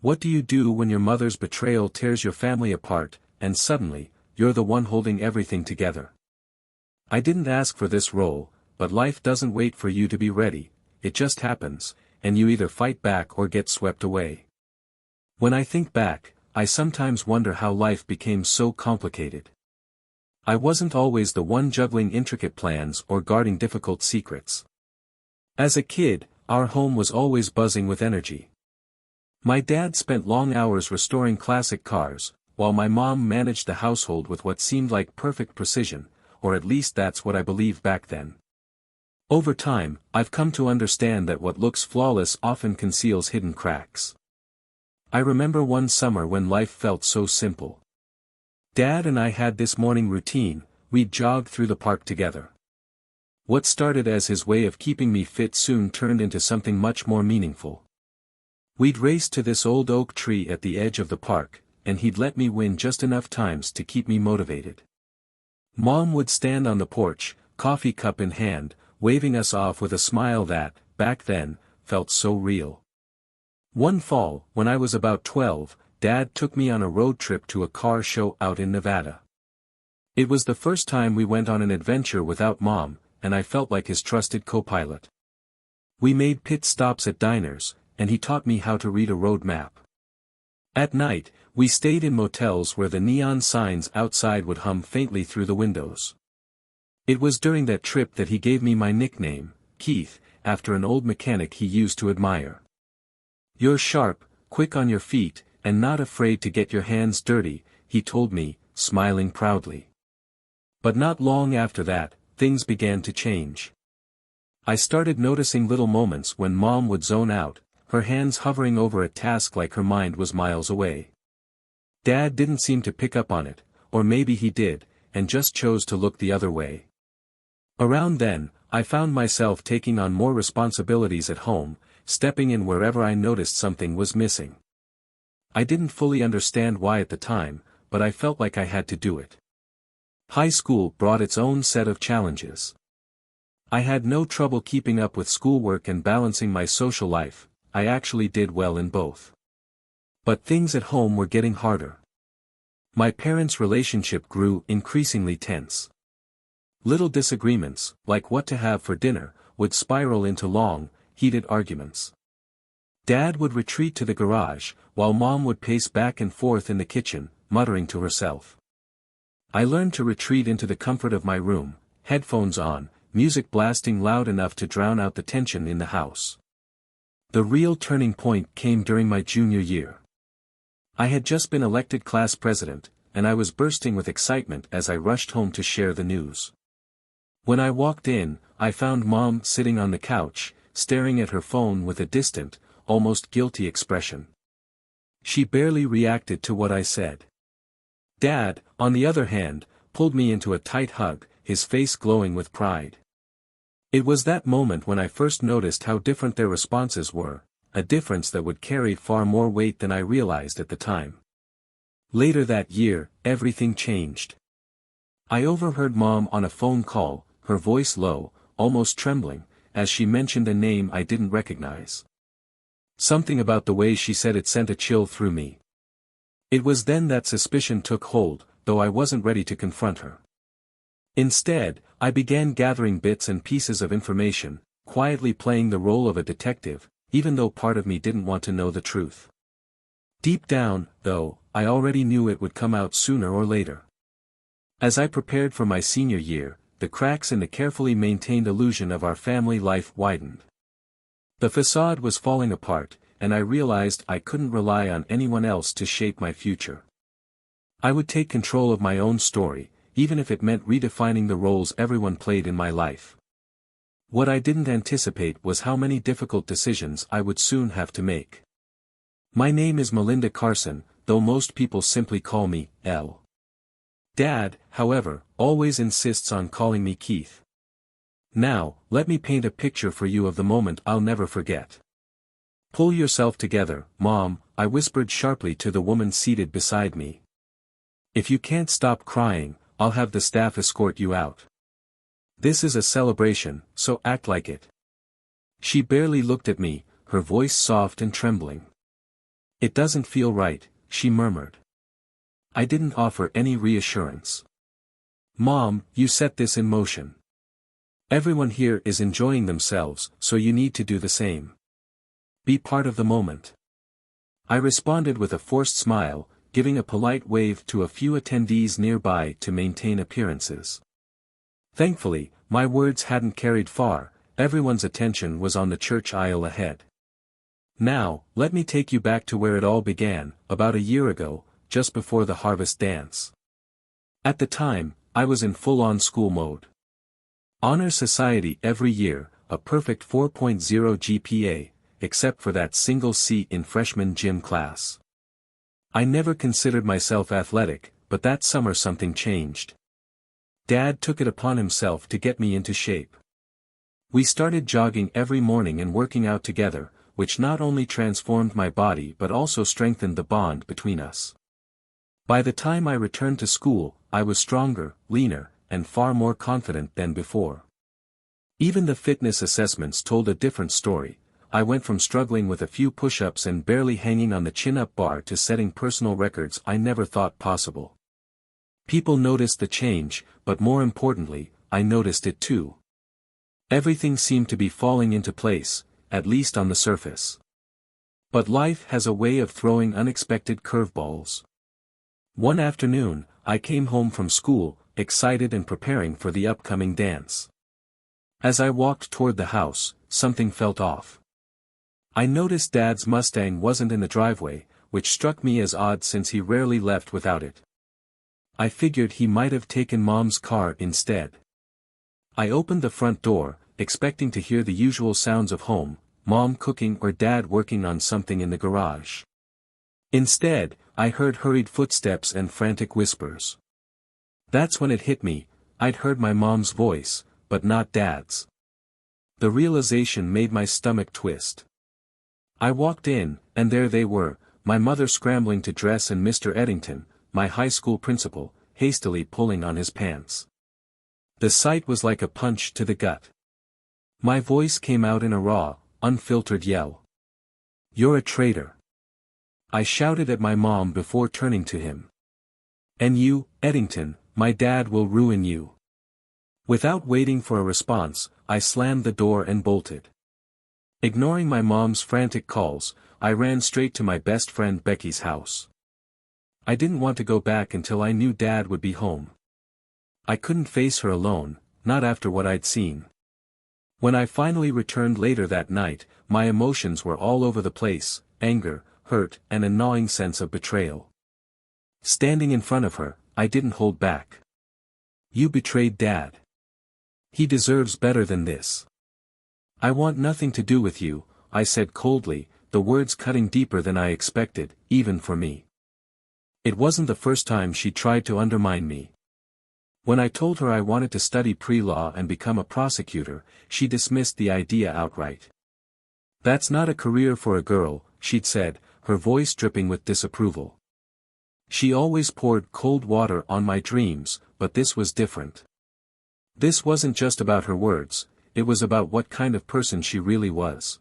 What do you do when your mother's betrayal tears your family apart, and suddenly, you're the one holding everything together? I didn't ask for this role, but life doesn't wait for you to be ready, it just happens, and you either fight back or get swept away. When I think back, I sometimes wonder how life became so complicated. I wasn't always the one juggling intricate plans or guarding difficult secrets. As a kid, our home was always buzzing with energy. My dad spent long hours restoring classic cars, while my mom managed the household with what seemed like perfect precision, or at least that's what I believed back then. Over time, I've come to understand that what looks flawless often conceals hidden cracks. I remember one summer when life felt so simple. Dad and I had this morning routine, we'd jog through the park together. What started as his way of keeping me fit soon turned into something much more meaningful. We'd race to this old oak tree at the edge of the park, and he'd let me win just enough times to keep me motivated. Mom would stand on the porch, coffee cup in hand, waving us off with a smile that, back then, felt so real. One fall, when I was about 12, Dad took me on a road trip to a car show out in Nevada. It was the first time we went on an adventure without Mom, and I felt like his trusted co-pilot. We made pit stops at diners, and he taught me how to read a road map. At night, we stayed in motels where the neon signs outside would hum faintly through the windows. It was during that trip that he gave me my nickname, Keith, after an old mechanic he used to admire. "You're sharp, quick on your feet, and not afraid to get your hands dirty," he told me, smiling proudly. But not long after that, things began to change. I started noticing little moments when Mom would zone out, her hands hovering over a task like her mind was miles away. Dad didn't seem to pick up on it, or maybe he did, and just chose to look the other way. Around then, I found myself taking on more responsibilities at home, stepping in wherever I noticed something was missing. I didn't fully understand why at the time, but I felt like I had to do it. High school brought its own set of challenges. I had no trouble keeping up with schoolwork and balancing my social life, I actually did well in both. But things at home were getting harder. My parents' relationship grew increasingly tense. Little disagreements, like what to have for dinner, would spiral into long, heated arguments. Dad would retreat to the garage, while Mom would pace back and forth in the kitchen, muttering to herself. I learned to retreat into the comfort of my room, headphones on, music blasting loud enough to drown out the tension in the house. The real turning point came during my junior year. I had just been elected class president, and I was bursting with excitement as I rushed home to share the news. When I walked in, I found Mom sitting on the couch, staring at her phone with a distant, almost guilty expression. She barely reacted to what I said. Dad, on the other hand, pulled me into a tight hug, his face glowing with pride. It was that moment when I first noticed how different their responses were, a difference that would carry far more weight than I realized at the time. Later that year, everything changed. I overheard Mom on a phone call, her voice low, almost trembling, as she mentioned a name I didn't recognize. Something about the way she said it sent a chill through me. It was then that suspicion took hold, though I wasn't ready to confront her. Instead, I began gathering bits and pieces of information, quietly playing the role of a detective, even though part of me didn't want to know the truth. Deep down, though, I already knew it would come out sooner or later. As I prepared for my senior year, the cracks in the carefully maintained illusion of our family life widened. The facade was falling apart, and I realized I couldn't rely on anyone else to shape my future. I would take control of my own story, even if it meant redefining the roles everyone played in my life. What I didn't anticipate was how many difficult decisions I would soon have to make. My name is Melinda Carson, though most people simply call me L. Dad, however, always insists on calling me Keith. Now, let me paint a picture for you of the moment I'll never forget. "Pull yourself together, Mom," I whispered sharply to the woman seated beside me. "If you can't stop crying, I'll have the staff escort you out. This is a celebration, so act like it." She barely looked at me, her voice soft and trembling. It doesn't feel right, she murmured. I didn't offer any reassurance. Mom, you set this in motion. Everyone here is enjoying themselves, so you need to do the same. Be part of the moment. I responded with a forced smile, giving a polite wave to a few attendees nearby to maintain appearances. Thankfully, my words hadn't carried far, everyone's attention was on the church aisle ahead. Now, let me take you back to where it all began, about a year ago, just before the harvest dance. At the time, I was in full-on school mode. Honor Society every year, a perfect 4.0 GPA, except for that single seat in freshman gym class. I never considered myself athletic, but that summer something changed. Dad took it upon himself to get me into shape. We started jogging every morning and working out together, which not only transformed my body but also strengthened the bond between us. By the time I returned to school, I was stronger, leaner, and far more confident than before. Even the fitness assessments told a different story. I went from struggling with a few push-ups and barely hanging on the chin-up bar to setting personal records I never thought possible. People noticed the change, but more importantly, I noticed it too. Everything seemed to be falling into place, at least on the surface. But life has a way of throwing unexpected curveballs. One afternoon, I came home from school, excited and preparing for the upcoming dance. As I walked toward the house, something felt off. I noticed Dad's Mustang wasn't in the driveway, which struck me as odd since he rarely left without it. I figured he might have taken Mom's car instead. I opened the front door, expecting to hear the usual sounds of home, Mom cooking or Dad working on something in the garage. Instead, I heard hurried footsteps and frantic whispers. That's when it hit me, I'd heard my mom's voice, but not Dad's. The realization made my stomach twist. I walked in, and there they were, my mother scrambling to dress and Mr. Eddington, my high school principal, hastily pulling on his pants. The sight was like a punch to the gut. My voice came out in a raw, unfiltered yell. You're a traitor. I shouted at my mom before turning to him. And you, Eddington, my dad will ruin you. Without waiting for a response, I slammed the door and bolted. Ignoring my mom's frantic calls, I ran straight to my best friend Becky's house. I didn't want to go back until I knew Dad would be home. I couldn't face her alone, not after what I'd seen. When I finally returned later that night, my emotions were all over the place, anger, hurt, and a gnawing sense of betrayal. Standing in front of her, I didn't hold back. You betrayed Dad. He deserves better than this. I want nothing to do with you, I said coldly, the words cutting deeper than I expected, even for me. It wasn't the first time she tried to undermine me. When I told her I wanted to study pre-law and become a prosecutor, she dismissed the idea outright. That's not a career for a girl, she'd said, her voice dripping with disapproval. She always poured cold water on my dreams, but this was different. This wasn't just about her words, it was about what kind of person she really was.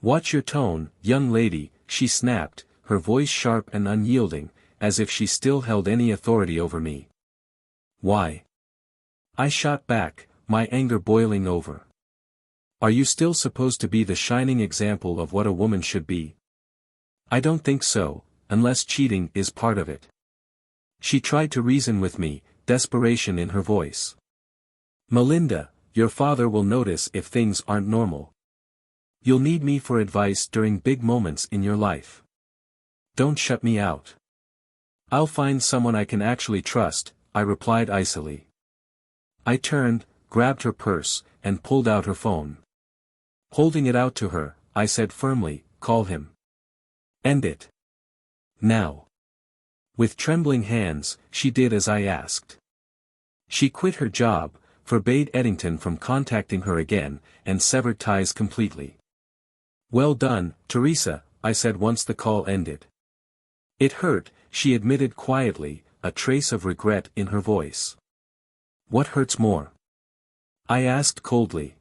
Watch your tone, young lady, she snapped, her voice sharp and unyielding, as if she still held any authority over me. Why? I shot back, my anger boiling over. Are you still supposed to be the shining example of what a woman should be? I don't think so, unless cheating is part of it. She tried to reason with me, desperation in her voice. Melinda, your father will notice if things aren't normal. You'll need me for advice during big moments in your life. Don't shut me out. I'll find someone I can actually trust, I replied icily. I turned, grabbed her purse, and pulled out her phone. Holding it out to her, I said firmly, call him. End it. Now. With trembling hands, she did as I asked. She quit her job, forbade Eddington from contacting her again, and severed ties completely. Well done, Teresa, I said once the call ended. It hurt, she admitted quietly, a trace of regret in her voice. What hurts more? I asked coldly.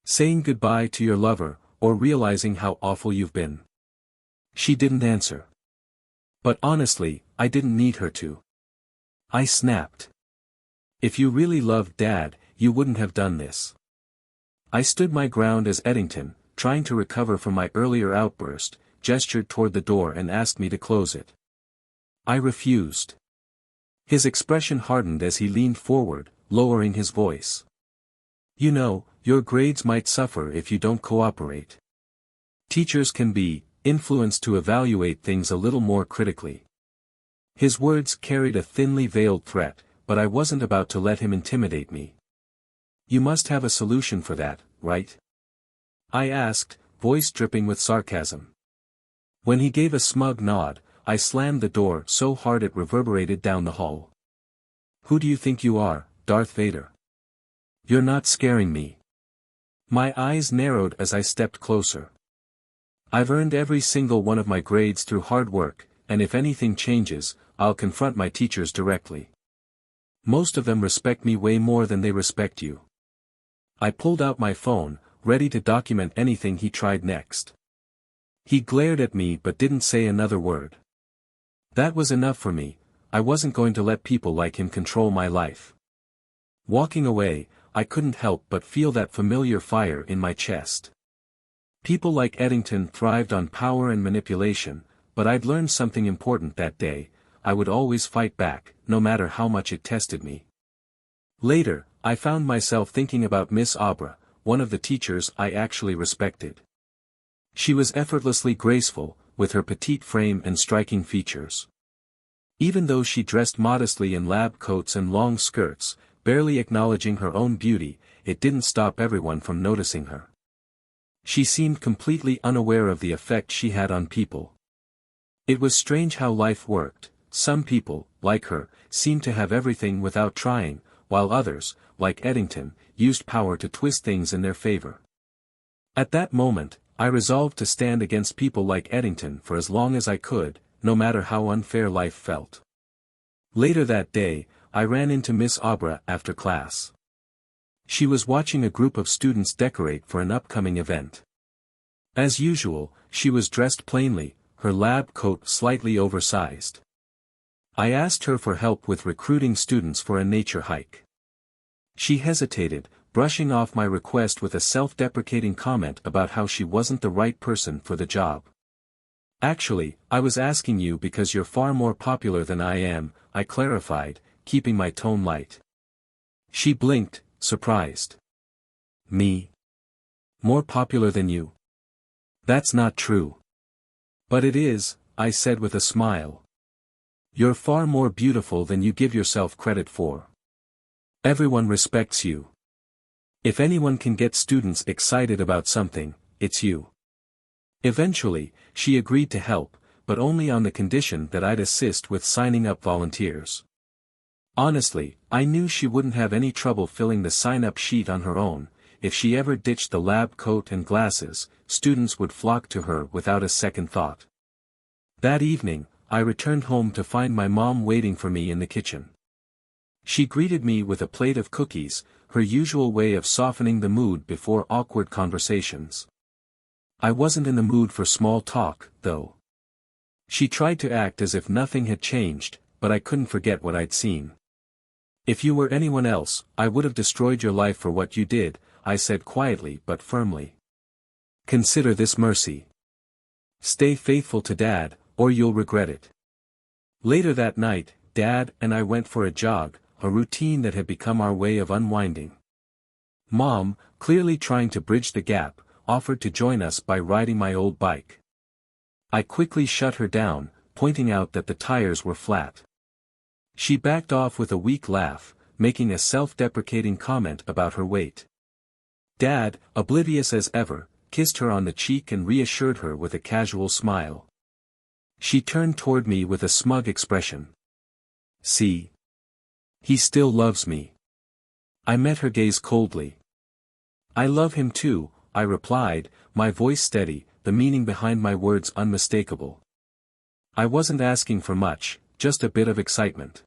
Saying goodbye to your lover, or realizing how awful you've been? She didn't answer. But honestly, I didn't need her to. I snapped. If you really loved Dad, you wouldn't have done this. I stood my ground as Eddington, trying to recover from my earlier outburst, gestured toward the door and asked me to close it. I refused. His expression hardened as he leaned forward, lowering his voice. You know, your grades might suffer if you don't cooperate. Teachers can be influenced to evaluate things a little more critically. His words carried a thinly veiled threat, but I wasn't about to let him intimidate me. You must have a solution for that, right? I asked, voice dripping with sarcasm. When he gave a smug nod, I slammed the door so hard it reverberated down the hall. Who do you think you are, Darth Vader? You're not scaring me. My eyes narrowed as I stepped closer. I've earned every single one of my grades through hard work, and if anything changes, I'll confront my teachers directly. Most of them respect me way more than they respect you. I pulled out my phone, ready to document anything he tried next. He glared at me but didn't say another word. That was enough for me. I wasn't going to let people like him control my life. Walking away, I couldn't help but feel that familiar fire in my chest. People like Eddington thrived on power and manipulation, but I'd learned something important that day: I would always fight back, no matter how much it tested me. Later, I found myself thinking about Miss Abra, one of the teachers I actually respected. She was effortlessly graceful, with her petite frame and striking features. Even though she dressed modestly in lab coats and long skirts, barely acknowledging her own beauty, it didn't stop everyone from noticing her. She seemed completely unaware of the effect she had on people. It was strange how life worked. Some people, like her, seemed to have everything without trying, while others, like Eddington, used power to twist things in their favor. At that moment, I resolved to stand against people like Eddington for as long as I could, no matter how unfair life felt. Later that day, I ran into Miss Abra after class. She was watching a group of students decorate for an upcoming event. As usual, she was dressed plainly, her lab coat slightly oversized. I asked her for help with recruiting students for a nature hike. She hesitated, brushing off my request with a self-deprecating comment about how she wasn't the right person for the job. Actually, I was asking you because you're far more popular than I am, I clarified, keeping my tone light. She blinked, surprised. Me? More popular than you? That's not true. But it is, I said with a smile. You're far more beautiful than you give yourself credit for. Everyone respects you. If anyone can get students excited about something, it's you. Eventually, she agreed to help, but only on the condition that I'd assist with signing up volunteers. Honestly, I knew she wouldn't have any trouble filling the sign-up sheet on her own. If she ever ditched the lab coat and glasses, students would flock to her without a second thought. That evening, I returned home to find my mom waiting for me in the kitchen. She greeted me with a plate of cookies, her usual way of softening the mood before awkward conversations. I wasn't in the mood for small talk, though. She tried to act as if nothing had changed, but I couldn't forget what I'd seen. If you were anyone else, I would have destroyed your life for what you did, I said quietly but firmly. Consider this mercy. Stay faithful to Dad, or you'll regret it. Later that night, Dad and I went for a jog, a routine that had become our way of unwinding. Mom, clearly trying to bridge the gap, offered to join us by riding my old bike. I quickly shut her down, pointing out that the tires were flat. She backed off with a weak laugh, making a self-deprecating comment about her weight. Dad, oblivious as ever, kissed her on the cheek and reassured her with a casual smile. She turned toward me with a smug expression. See? He still loves me. I met her gaze coldly. I love him too, I replied, my voice steady, the meaning behind my words unmistakable. I wasn't asking for much, just a bit of excitement.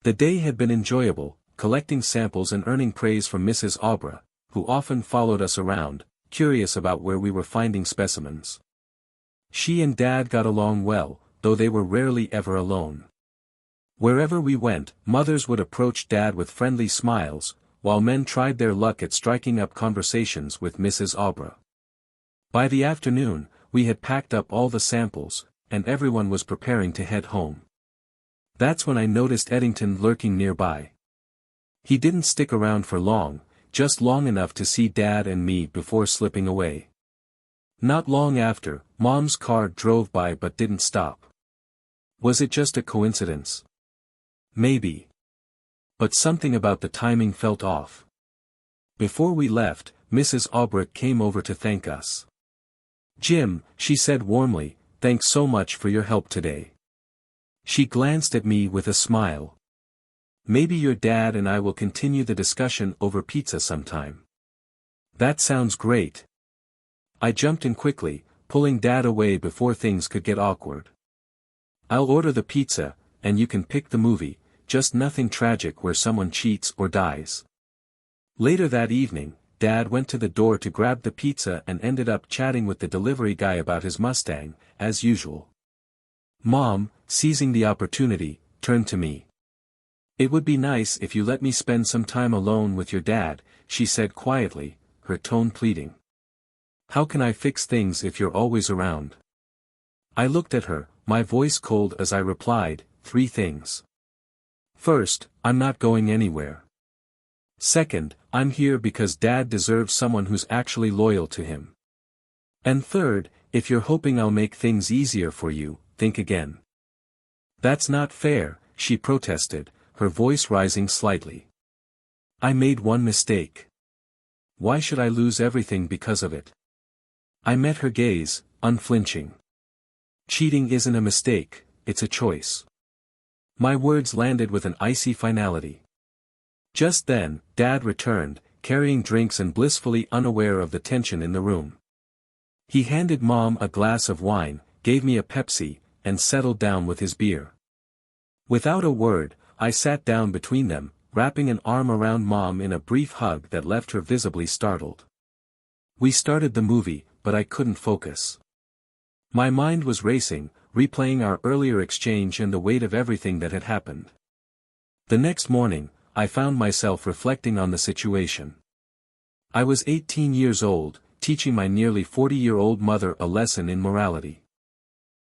The day had been enjoyable, collecting samples and earning praise from Mrs. Abra, who often followed us around, curious about where we were finding specimens. She and Dad got along well, though they were rarely ever alone. Wherever we went, mothers would approach Dad with friendly smiles, while men tried their luck at striking up conversations with Mrs. Aubra. By the afternoon, we had packed up all the samples, and everyone was preparing to head home. That's when I noticed Eddington lurking nearby. He didn't stick around for long, just long enough to see Dad and me before slipping away. Not long after, Mom's car drove by but didn't stop. Was it just a coincidence? Maybe. But something about the timing felt off. Before we left, Mrs. Aubra came over to thank us. "Jim," she said warmly, "thanks so much for your help today." She glanced at me with a smile. "Maybe your dad and I will continue the discussion over pizza sometime." "That sounds great." I jumped in quickly, pulling Dad away before things could get awkward. "I'll order the pizza, and you can pick the movie, just nothing tragic where someone cheats or dies." Later that evening, Dad went to the door to grab the pizza and ended up chatting with the delivery guy about his Mustang, as usual. Mom, seizing the opportunity, turned to me. "It would be nice if you let me spend some time alone with your dad," she said quietly, her tone pleading. "How can I fix things if you're always around?" I looked at her, my voice cold as I replied, 3 things. First, I'm not going anywhere. Second, I'm here because Dad deserves someone who's actually loyal to him. And third, if you're hoping I'll make things easier for you, think again. "That's not fair," she protested, her voice rising slightly. "I made one mistake. Why should I lose everything because of it?" I met her gaze, unflinching. "Cheating isn't a mistake, it's a choice." My words landed with an icy finality. Just then, Dad returned, carrying drinks and blissfully unaware of the tension in the room. He handed Mom a glass of wine, gave me a Pepsi, and settled down with his beer. Without a word, I sat down between them, wrapping an arm around Mom in a brief hug that left her visibly startled. We started the movie, but I couldn't focus. My mind was racing, replaying our earlier exchange and the weight of everything that had happened. The next morning, I found myself reflecting on the situation. I was 18 years old, teaching my nearly 40-year-old mother a lesson in morality.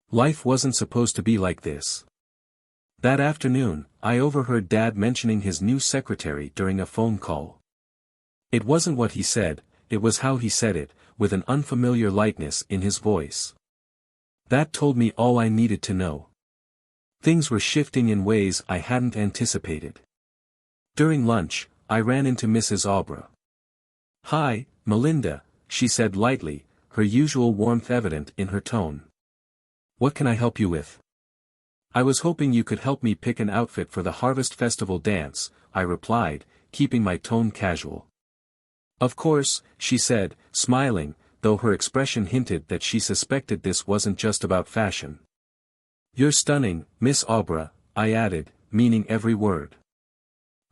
Life wasn't supposed to be like this. That afternoon, I overheard Dad mentioning his new secretary during a phone call. It wasn't what he said, it was how he said it, with an unfamiliar lightness in his voice. That told me all I needed to know. Things were shifting in ways I hadn't anticipated. During lunch, I ran into Mrs. Aubra. "Hi, Melinda," she said lightly, her usual warmth evident in her tone. "What can I help you with?" "I was hoping you could help me pick an outfit for the Harvest Festival dance," I replied, keeping my tone casual. "Of course," she said, smiling, though her expression hinted that she suspected this wasn't just about fashion. "You're stunning, Miss Aubra," I added, meaning every word.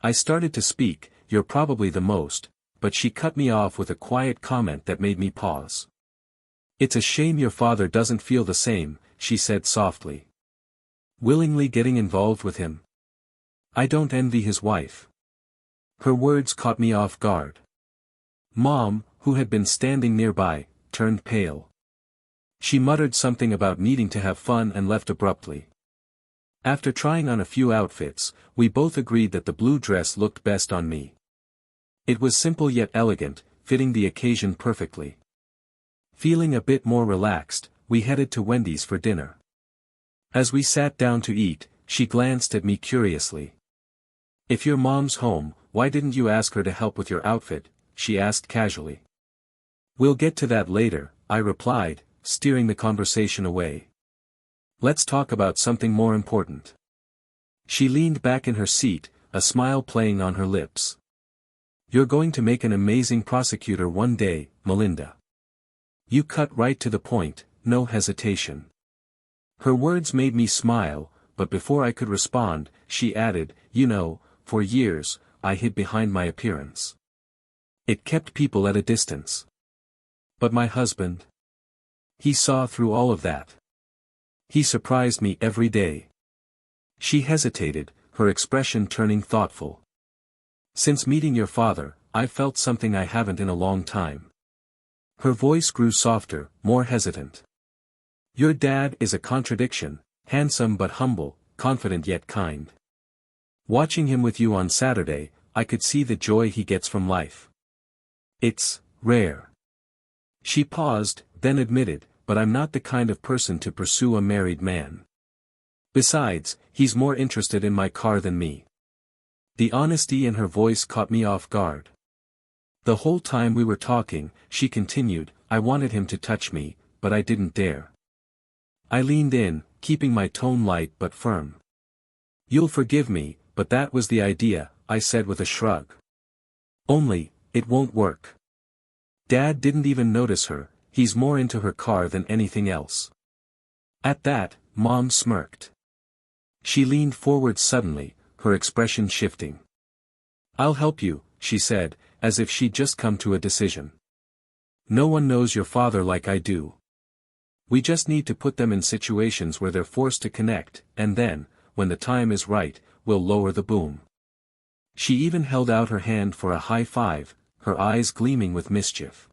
I started to speak, "You're probably the most," but she cut me off with a quiet comment that made me pause. "It's a shame your father doesn't feel the same," she said softly. "Willingly getting involved with him? I don't envy his wife." Her words caught me off guard. Mom, who had been standing nearby, turned pale. She muttered something about needing to have fun and left abruptly. After trying on a few outfits, we both agreed that the blue dress looked best on me. It was simple yet elegant, fitting the occasion perfectly. Feeling a bit more relaxed, we headed to Wendy's for dinner. As we sat down to eat, she glanced at me curiously. "If your mom's home, why didn't you ask her to help with your outfit?" she asked casually. "We'll get to that later," I replied, steering the conversation away. "Let's talk about something more important." She leaned back in her seat, a smile playing on her lips. "You're going to make an amazing prosecutor one day, Melinda." You cut right to the point, no hesitation. Her words made me smile, but before I could respond, she added, "You know, for years, I hid behind my appearance. It kept people at a distance. But my husband? He saw through all of that. He surprised me every day. She hesitated, her expression turning thoughtful. Since meeting your father, I've felt something I haven't in a long time. Her voice grew softer, more hesitant. Your dad is a contradiction, handsome but humble, confident yet kind. Watching him with you on Saturday, I could see the joy he gets from life. It's rare. She paused, then admitted, but I'm not the kind of person to pursue a married man. Besides, he's more interested in my car than me. The honesty in her voice caught me off guard. The whole time we were talking, she continued, I wanted him to touch me, but I didn't dare. I leaned in, keeping my tone light but firm. You'll forgive me, but that was the idea, I said with a shrug. Only, it won't work. Dad didn't even notice her, he's more into her car than anything else. At that, Mom smirked. She leaned forward suddenly, her expression shifting. I'll help you, she said, as if she'd just come to a decision. No one knows your father like I do. We just need to put them in situations where they're forced to connect, and then, when the time is right, we'll lower the boom. She even held out her hand for a high five, her eyes gleaming with mischief.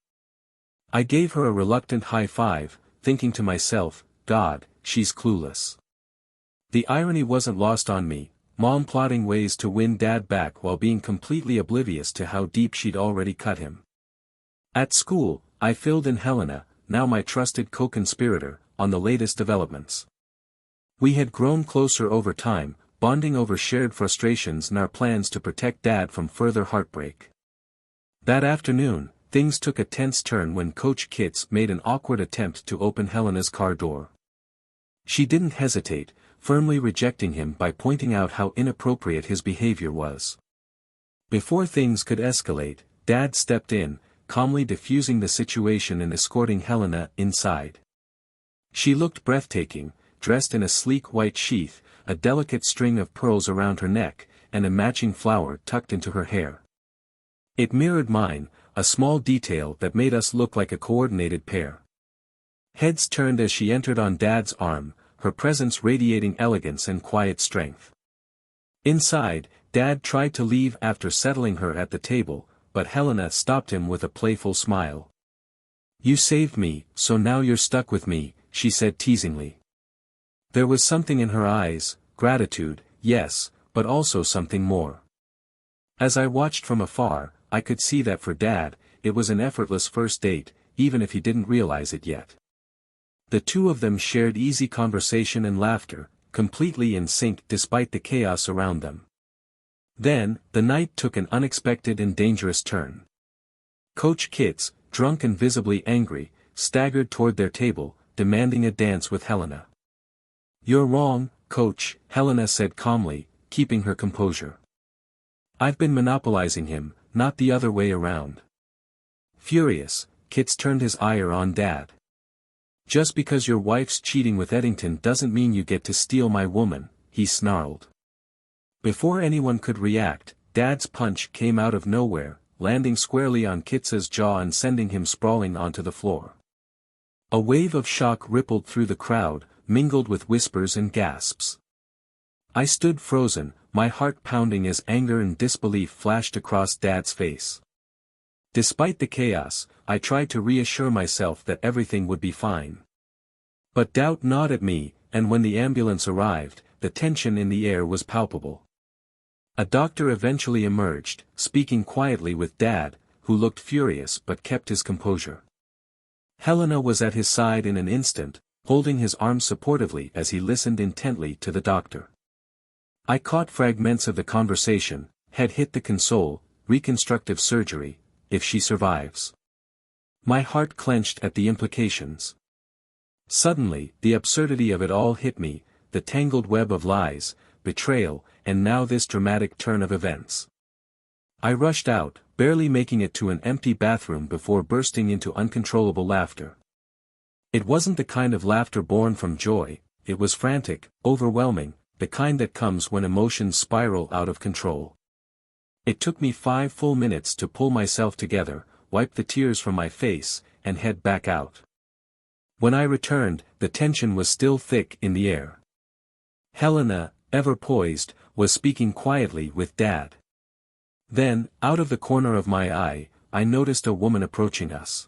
I gave her a reluctant high five, thinking to myself, God, she's clueless. The irony wasn't lost on me, Mom plotting ways to win Dad back while being completely oblivious to how deep she'd already cut him. At school, I filled in Helena, now my trusted co-conspirator, on the latest developments. We had grown closer over time, bonding over shared frustrations and our plans to protect Dad from further heartbreak. That afternoon, things took a tense turn when Coach Kitts made an awkward attempt to open Helena's car door. She didn't hesitate, firmly rejecting him by pointing out how inappropriate his behavior was. Before things could escalate, Dad stepped in, calmly diffusing the situation and escorting Helena inside. She looked breathtaking, dressed in a sleek white sheath, a delicate string of pearls around her neck, and a matching flower tucked into her hair. It mirrored mine, a small detail that made us look like a coordinated pair. Heads turned as she entered on Dad's arm, her presence radiating elegance and quiet strength. Inside, Dad tried to leave after settling her at the table, but Helena stopped him with a playful smile. You saved me, so now you're stuck with me, she said teasingly. There was something in her eyes, gratitude, yes, but also something more. As I watched from afar, I could see that for Dad, it was an effortless first date, even if he didn't realize it yet. The two of them shared easy conversation and laughter, completely in sync despite the chaos around them. Then, the night took an unexpected and dangerous turn. Coach Kitts, drunk and visibly angry, staggered toward their table, demanding a dance with Helena. You're wrong, Coach, Helena said calmly, keeping her composure. I've been monopolizing him, not the other way around. Furious, Kitts turned his ire on Dad. Just because your wife's cheating with Eddington doesn't mean you get to steal my woman, he snarled. Before anyone could react, Dad's punch came out of nowhere, landing squarely on Kitts's jaw and sending him sprawling onto the floor. A wave of shock rippled through the crowd, mingled with whispers and gasps. I stood frozen, my heart pounding as anger and disbelief flashed across Dad's face. Despite the chaos, I tried to reassure myself that everything would be fine. But doubt gnawed at me, and when the ambulance arrived, the tension in the air was palpable. A doctor eventually emerged, speaking quietly with Dad, who looked furious but kept his composure. Helena was at his side in an instant, holding his arm supportively as he listened intently to the doctor. I caught fragments of the conversation, had hit the console, reconstructive surgery, if she survives. My heart clenched at the implications. Suddenly, the absurdity of it all hit me, the tangled web of lies, betrayal, and now this dramatic turn of events. I rushed out, barely making it to an empty bathroom before bursting into uncontrollable laughter. It wasn't the kind of laughter born from joy, it was frantic, overwhelming, the kind that comes when emotions spiral out of control. It took me 5 full minutes to pull myself together, wipe the tears from my face, and head back out. When I returned, the tension was still thick in the air. Helena, ever poised, was speaking quietly with Dad. Then, out of the corner of my eye, I noticed a woman approaching us.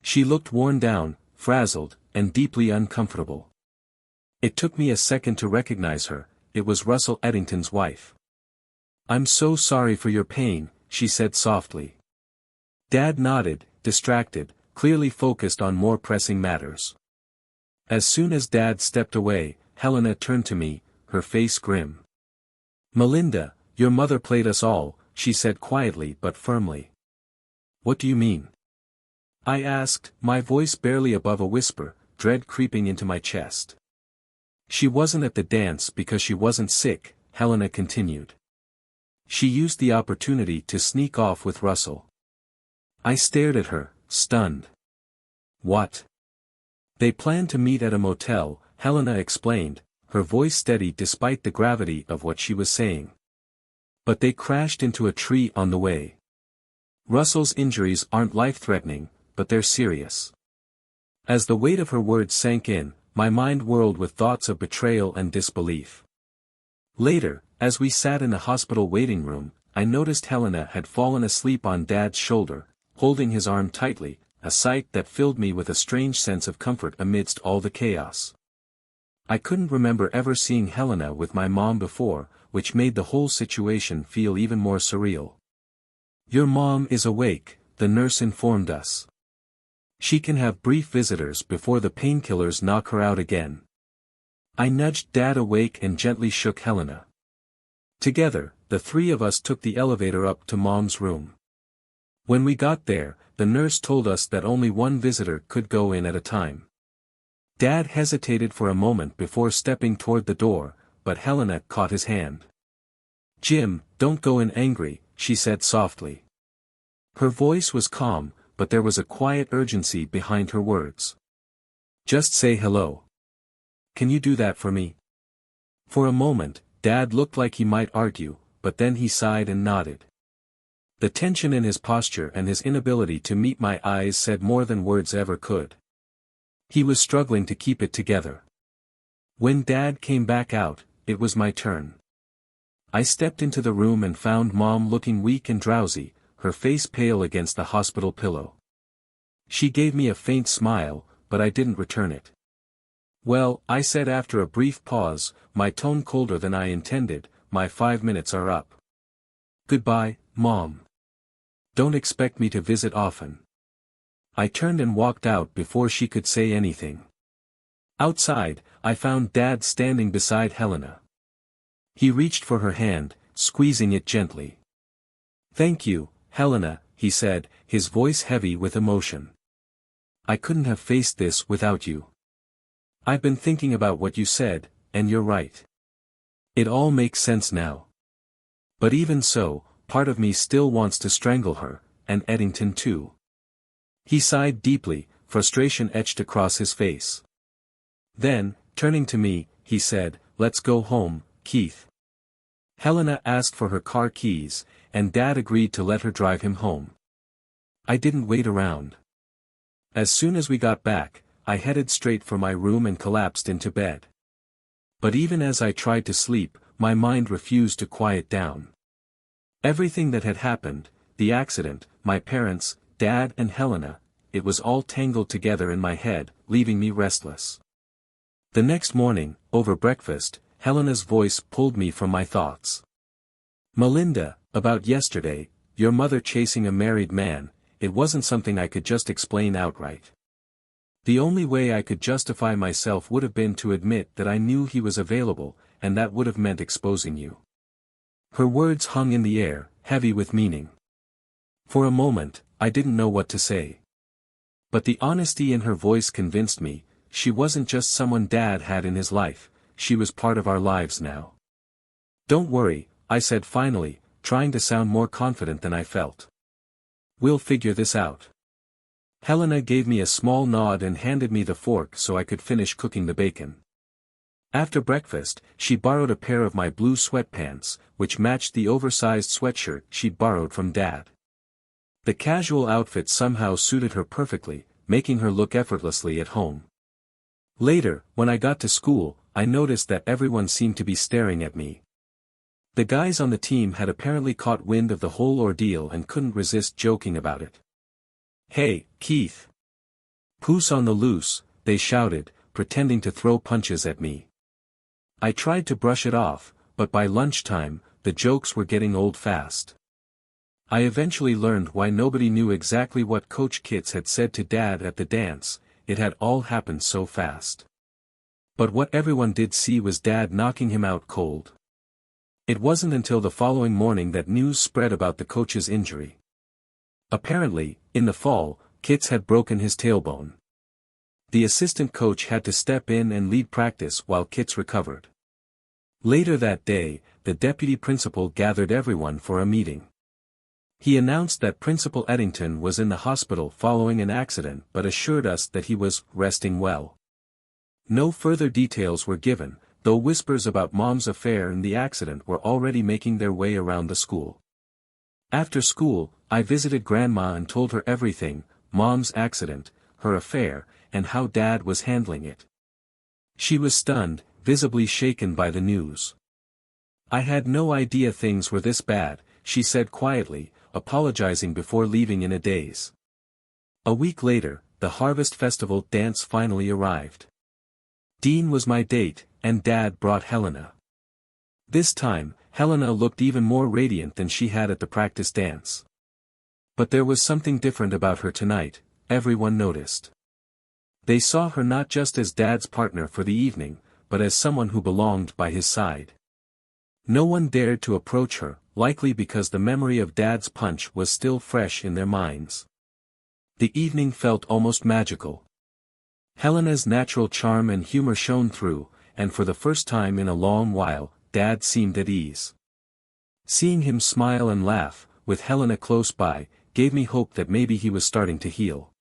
She looked worn down, frazzled, and deeply uncomfortable. It took me a second to recognize her. It was Russell Eddington's wife. "I'm so sorry for your pain," she said softly. Dad nodded, distracted, clearly focused on more pressing matters. As soon as Dad stepped away, Helena turned to me, her face grim. "Melinda, your mother played us all," she said quietly but firmly. "What do you mean?" I asked, my voice barely above a whisper, dread creeping into my chest. "She wasn't at the dance because she wasn't sick," Helena continued. "She used the opportunity to sneak off with Russell." I stared at her, stunned. "What?" "They planned to meet at a motel," Helena explained, her voice steady despite the gravity of what she was saying. "But they crashed into a tree on the way. Russell's injuries aren't life-threatening, but they're serious." As the weight of her words sank in, my mind whirled with thoughts of betrayal and disbelief. Later, as we sat in the hospital waiting room, I noticed Helena had fallen asleep on Dad's shoulder, holding his arm tightly, a sight that filled me with a strange sense of comfort amidst all the chaos. I couldn't remember ever seeing Helena with my mom before, which made the whole situation feel even more surreal. "Your mom is awake," the nurse informed us. "She can have brief visitors before the painkillers knock her out again." I nudged Dad awake and gently shook Helena. Together, the three of us took the elevator up to Mom's room. When we got there, the nurse told us that only one visitor could go in at a time. Dad hesitated for a moment before stepping toward the door, but Helena caught his hand. "Jim, don't go in angry," she said softly. Her voice was calm, but there was a quiet urgency behind her words. "Just say hello. Can you do that for me?" For a moment, Dad looked like he might argue, but then he sighed and nodded. The tension in his posture and his inability to meet my eyes said more than words ever could. He was struggling to keep it together. When Dad came back out, it was my turn. I stepped into the room and found Mom looking weak and drowsy, her face pale against the hospital pillow. She gave me a faint smile, but I didn't return it. "Well," I said after a brief pause, my tone colder than I intended, "my 5 minutes are up. Goodbye, Mom. Don't expect me to visit often." I turned and walked out before she could say anything. Outside, I found Dad standing beside Helena. He reached for her hand, squeezing it gently. "Thank you, Helena," he said, his voice heavy with emotion. "I couldn't have faced this without you. I've been thinking about what you said, and you're right. It all makes sense now. But even so, part of me still wants to strangle her, and Eddington too." He sighed deeply, frustration etched across his face. Then, turning to me, he said, "Let's go home, Keith." Helena asked for her car keys, and Dad agreed to let her drive him home. I didn't wait around. As soon as we got back, I headed straight for my room and collapsed into bed. But even as I tried to sleep, my mind refused to quiet down. Everything that had happened, the accident, my parents, Dad and Helena, it was all tangled together in my head, leaving me restless. The next morning, over breakfast, Helena's voice pulled me from my thoughts. "Melinda, about yesterday, your mother chasing a married man, it wasn't something I could just explain outright. The only way I could justify myself would have been to admit that I knew he was available, and that would have meant exposing you." Her words hung in the air, heavy with meaning. For a moment, I didn't know what to say. But the honesty in her voice convinced me, she wasn't just someone Dad had in his life, she was part of our lives now. "Don't worry," I said finally, trying to sound more confident than I felt. "We'll figure this out." Helena gave me a small nod and handed me the fork so I could finish cooking the bacon. After breakfast, she borrowed a pair of my blue sweatpants, which matched the oversized sweatshirt she'd borrowed from Dad. The casual outfit somehow suited her perfectly, making her look effortlessly at home. Later, when I got to school, I noticed that everyone seemed to be staring at me. The guys on the team had apparently caught wind of the whole ordeal and couldn't resist joking about it. "Hey, Keith! Who's on the loose?" they shouted, pretending to throw punches at me. I tried to brush it off, but by lunchtime, the jokes were getting old fast. I eventually learned why nobody knew exactly what Coach Kitts had said to Dad at the dance. It had all happened so fast. But what everyone did see was Dad knocking him out cold. It wasn't until the following morning that news spread about the coach's injury. Apparently, in the fall, Kitts had broken his tailbone. The assistant coach had to step in and lead practice while Kitts recovered. Later that day, the deputy principal gathered everyone for a meeting. He announced that Principal Eddington was in the hospital following an accident but assured us that he was resting well. No further details were given, though whispers about Mom's affair and the accident were already making their way around the school. After school, I visited Grandma and told her everything: Mom's accident, her affair, and how Dad was handling it. She was stunned, visibly shaken by the news. "I had no idea things were this bad," she said quietly, apologizing before leaving in a daze. A week later, the Harvest Festival dance finally arrived. Dean was my date, and Dad brought Helena. This time, Helena looked even more radiant than she had at the practice dance. But there was something different about her tonight, everyone noticed. They saw her not just as Dad's partner for the evening, but as someone who belonged by his side. No one dared to approach her, likely because the memory of Dad's punch was still fresh in their minds. The evening felt almost magical. Helena's natural charm and humor shone through, and for the first time in a long while, Dad seemed at ease. Seeing him smile and laugh, with Helena close by, gave me hope that maybe he was starting to heal.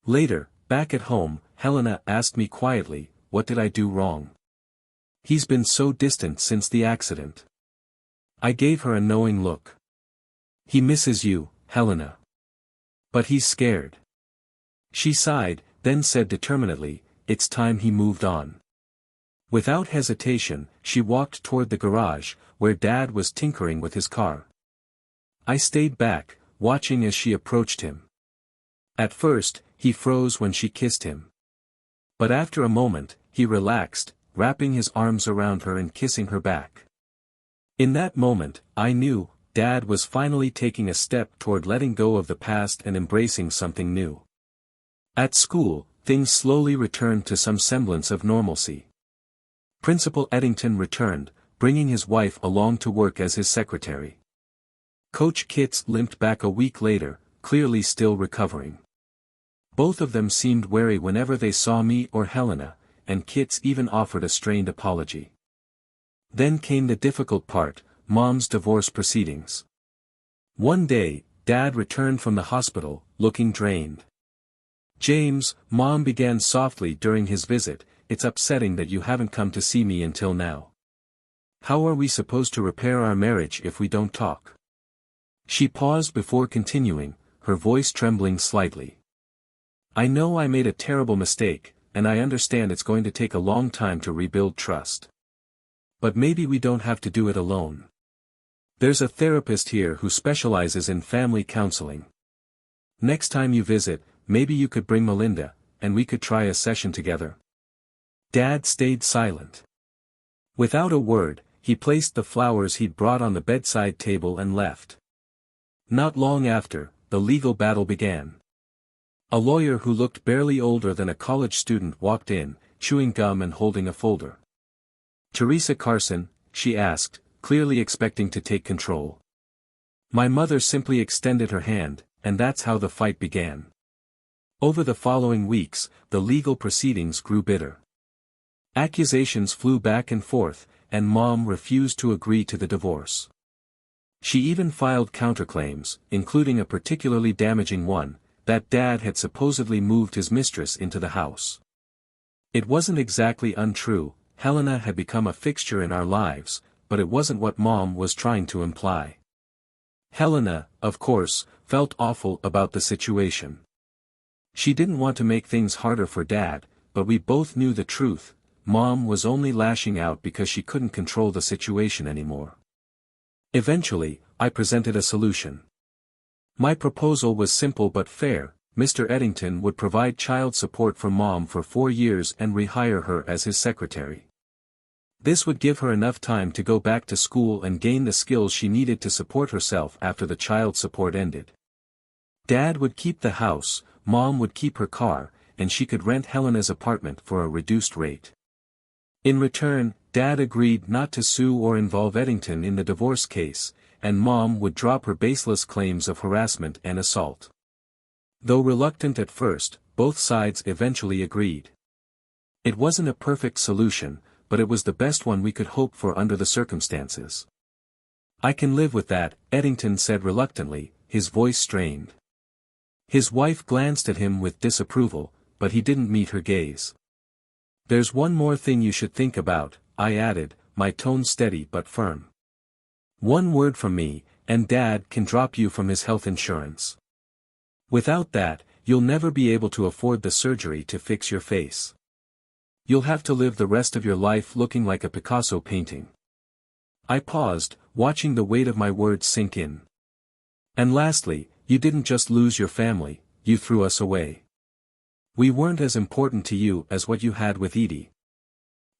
Later, back at home, Helena asked me quietly, "What did I do wrong? He's been so distant since the accident." I gave her a knowing look. "He misses you, Helena. But he's scared." She sighed, then said determinedly, "It's time he moved on." Without hesitation, she walked toward the garage, where Dad was tinkering with his car. I stayed back, watching as she approached him. At first, he froze when she kissed him. But after a moment, he relaxed, wrapping his arms around her and kissing her back. In that moment, I knew, Dad was finally taking a step toward letting go of the past and embracing something new. At school, things slowly returned to some semblance of normalcy. Principal Eddington returned, bringing his wife along to work as his secretary. Coach Kitts limped back a week later, clearly still recovering. Both of them seemed wary whenever they saw me or Helena, and Kitts even offered a strained apology. Then came the difficult part, Mom's divorce proceedings. One day, Dad returned from the hospital, looking drained. "James," Mom began softly during his visit, "it's upsetting that you haven't come to see me until now. How are we supposed to repair our marriage if we don't talk?" She paused before continuing, her voice trembling slightly. "I know I made a terrible mistake, and I understand it's going to take a long time to rebuild trust. But maybe we don't have to do it alone. There's a therapist here who specializes in family counseling. Next time you visit, maybe you could bring Melinda, and we could try a session together." Dad stayed silent. Without a word, he placed the flowers he'd brought on the bedside table and left. Not long after, the legal battle began. A lawyer who looked barely older than a college student walked in, chewing gum and holding a folder. "Teresa Carson?" she asked, clearly expecting to take control. My mother simply extended her hand, and that's how the fight began. Over the following weeks, the legal proceedings grew bitter. Accusations flew back and forth, and Mom refused to agree to the divorce. She even filed counterclaims, including a particularly damaging one, that Dad had supposedly moved his mistress into the house. It wasn't exactly untrue, Helena had become a fixture in our lives, but it wasn't what Mom was trying to imply. Helena, of course, felt awful about the situation. She didn't want to make things harder for Dad, but we both knew the truth. Mom was only lashing out because she couldn't control the situation anymore. Eventually, I presented a solution. My proposal was simple but fair. Mr. Eddington would provide child support for Mom for 4 years and rehire her as his secretary. This would give her enough time to go back to school and gain the skills she needed to support herself after the child support ended. Dad would keep the house, Mom would keep her car, and she could rent Helena's apartment for a reduced rate. In return, Dad agreed not to sue or involve Eddington in the divorce case, and Mom would drop her baseless claims of harassment and assault. Though reluctant at first, both sides eventually agreed. It wasn't a perfect solution, but it was the best one we could hope for under the circumstances. "I can live with that," Eddington said reluctantly, his voice strained. His wife glanced at him with disapproval, but he didn't meet her gaze. "There's one more thing you should think about," I added, my tone steady but firm. "One word from me, and Dad can drop you from his health insurance. Without that, you'll never be able to afford the surgery to fix your face. You'll have to live the rest of your life looking like a Picasso painting." I paused, watching the weight of my words sink in. "And lastly, you didn't just lose your family, you threw us away. We weren't as important to you as what you had with Edie.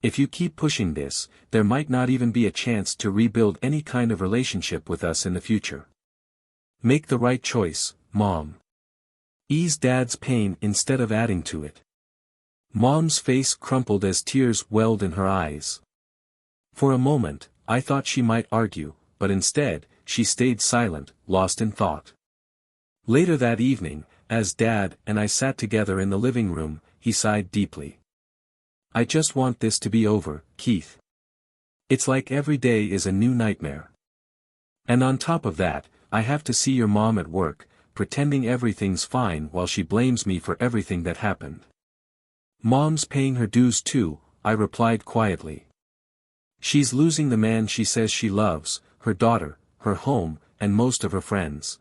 If you keep pushing this, there might not even be a chance to rebuild any kind of relationship with us in the future. Make the right choice, Mom. Ease Dad's pain instead of adding to it." Mom's face crumpled as tears welled in her eyes. For a moment, I thought she might argue, but instead, she stayed silent, lost in thought. Later that evening, as Dad and I sat together in the living room, he sighed deeply. "I just want this to be over, Keith. It's like every day is a new nightmare. And on top of that, I have to see your mom at work, pretending everything's fine while she blames me for everything that happened." "Mom's paying her dues too," I replied quietly. "She's losing the man she says she loves, her daughter, her home, and most of her friends.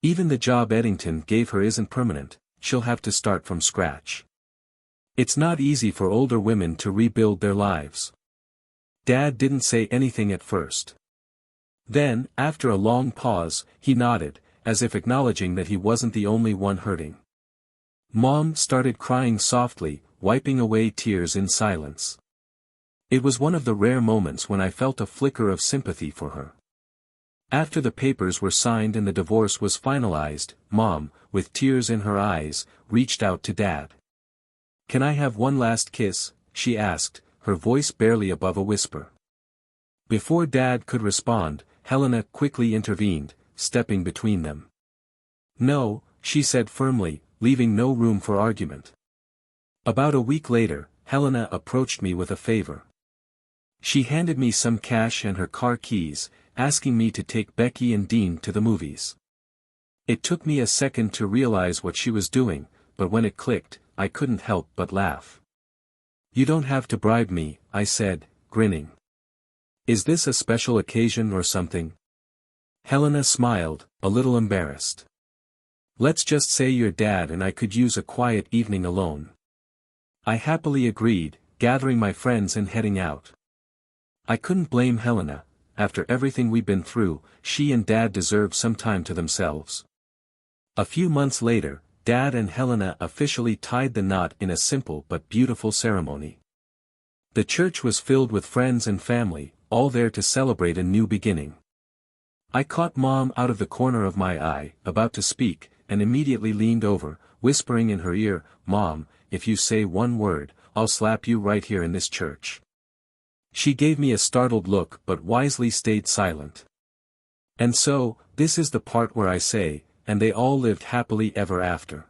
Even the job Eddington gave her isn't permanent, she'll have to start from scratch. It's not easy for older women to rebuild their lives." Dad didn't say anything at first. Then, after a long pause, he nodded, as if acknowledging that he wasn't the only one hurting. Mom started crying softly, wiping away tears in silence. It was one of the rare moments when I felt a flicker of sympathy for her. After the papers were signed and the divorce was finalized, Mom, with tears in her eyes, reached out to Dad. "Can I have one last kiss?" she asked, her voice barely above a whisper. Before Dad could respond, Helena quickly intervened, stepping between them. "No," she said firmly, leaving no room for argument. About a week later, Helena approached me with a favor. She handed me some cash and her car keys, asking me to take Becky and Dean to the movies. It took me a second to realize what she was doing, but when it clicked, I couldn't help but laugh. "You don't have to bribe me," I said, grinning. "Is this a special occasion or something?" Helena smiled, a little embarrassed. "Let's just say your dad and I could use a quiet evening alone." I happily agreed, gathering my friends and heading out. I couldn't blame Helena. After everything we'd been through, she and Dad deserved some time to themselves. A few months later, Dad and Helena officially tied the knot in a simple but beautiful ceremony. The church was filled with friends and family, all there to celebrate a new beginning. I caught Mom out of the corner of my eye, about to speak, and immediately leaned over, whispering in her ear, "Mom, if you say one word, I'll slap you right here in this church." She gave me a startled look but wisely stayed silent. And so, this is the part where I say, "and they all lived happily ever after."